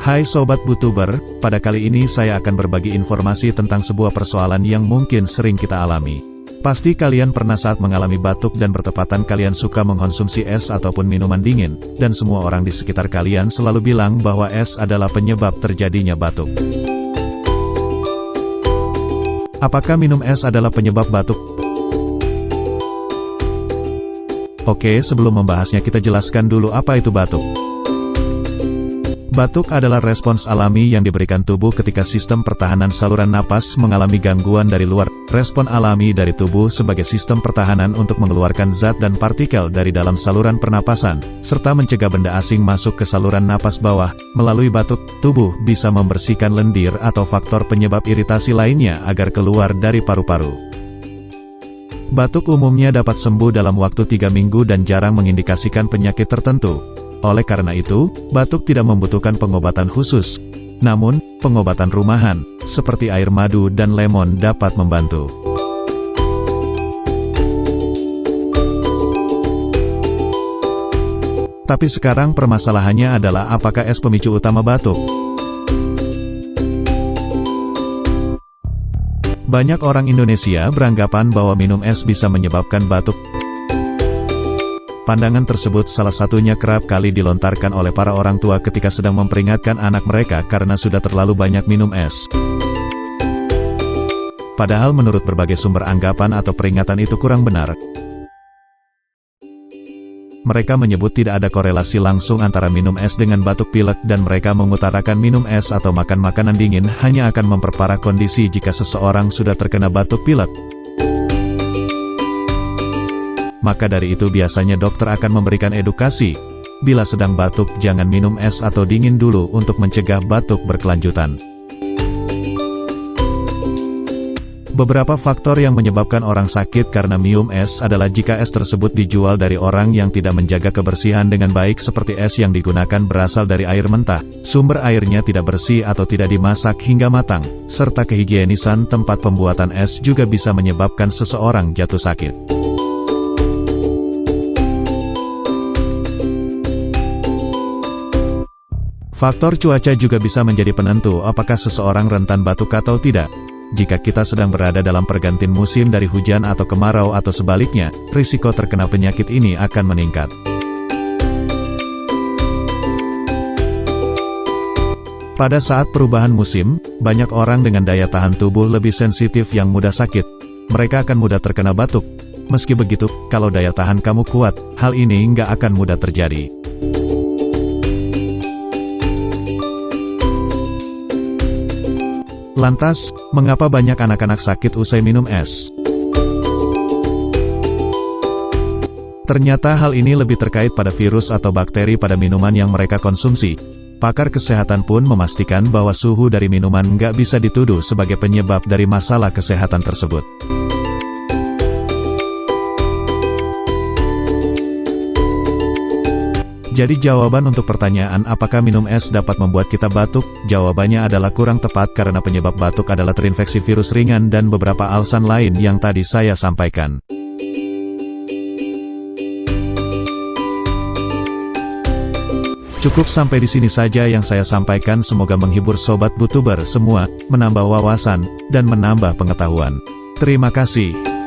Hai Sobat Butuber, pada kali ini saya akan berbagi informasi tentang sebuah persoalan yang mungkin sering kita alami. Pasti kalian pernah saat mengalami batuk dan bertepatan kalian suka mengkonsumsi es ataupun minuman dingin, dan semua orang di sekitar kalian selalu bilang bahwa es adalah penyebab terjadinya batuk. Apakah minum es adalah penyebab batuk? Oke, sebelum membahasnya kita jelaskan dulu apa itu batuk. Batuk adalah respons alami yang diberikan tubuh ketika sistem pertahanan saluran napas mengalami gangguan dari luar. Respon alami dari tubuh sebagai sistem pertahanan untuk mengeluarkan zat dan partikel dari dalam saluran pernapasan, serta mencegah benda asing masuk ke saluran napas bawah. Melalui batuk, tubuh bisa membersihkan lendir atau faktor penyebab iritasi lainnya agar keluar dari paru-paru. Batuk umumnya dapat sembuh dalam waktu 3 minggu dan jarang mengindikasikan penyakit tertentu. Oleh karena itu, batuk tidak membutuhkan pengobatan khusus. Namun, pengobatan rumahan, seperti air madu dan lemon dapat membantu. Tapi sekarang permasalahannya adalah apakah es pemicu utama batuk? Banyak orang Indonesia beranggapan bahwa minum es bisa menyebabkan batuk. Pandangan tersebut salah satunya kerap kali dilontarkan oleh para orang tua ketika sedang memperingatkan anak mereka karena sudah terlalu banyak minum es. Padahal menurut berbagai sumber anggapan atau peringatan itu kurang benar. Mereka menyebut tidak ada korelasi langsung antara minum es dengan batuk pilek dan mereka mengutarakan minum es atau makan makanan dingin hanya akan memperparah kondisi jika seseorang sudah terkena batuk pilek. Maka dari itu biasanya dokter akan memberikan edukasi, bila sedang batuk jangan minum es atau dingin dulu untuk mencegah batuk berkelanjutan. Beberapa faktor yang menyebabkan orang sakit karena minum es adalah jika es tersebut dijual dari orang yang tidak menjaga kebersihan dengan baik seperti es yang digunakan berasal dari air mentah, sumber airnya tidak bersih atau tidak dimasak hingga matang, serta kehigienisan tempat pembuatan es juga bisa menyebabkan seseorang jatuh sakit. Faktor cuaca juga bisa menjadi penentu apakah seseorang rentan batuk atau tidak. Jika kita sedang berada dalam pergantian musim dari hujan atau kemarau atau sebaliknya, risiko terkena penyakit ini akan meningkat. Pada saat perubahan musim, banyak orang dengan daya tahan tubuh lebih sensitif yang mudah sakit. Mereka akan mudah terkena batuk. Meski begitu, kalau daya tahan kamu kuat, hal ini nggak akan mudah terjadi. Lantas, mengapa banyak anak-anak sakit usai minum es? Ternyata hal ini lebih terkait pada virus atau bakteri pada minuman yang mereka konsumsi. Pakar kesehatan pun memastikan bahwa suhu dari minuman nggak bisa dituduh sebagai penyebab dari masalah kesehatan tersebut. Jadi jawaban untuk pertanyaan apakah minum es dapat membuat kita batuk, jawabannya adalah kurang tepat karena penyebab batuk adalah terinfeksi virus ringan dan beberapa alasan lain yang tadi saya sampaikan. Cukup sampai di sini saja yang saya sampaikan, semoga menghibur Sobat Butuber semua, menambah wawasan, dan menambah pengetahuan. Terima kasih.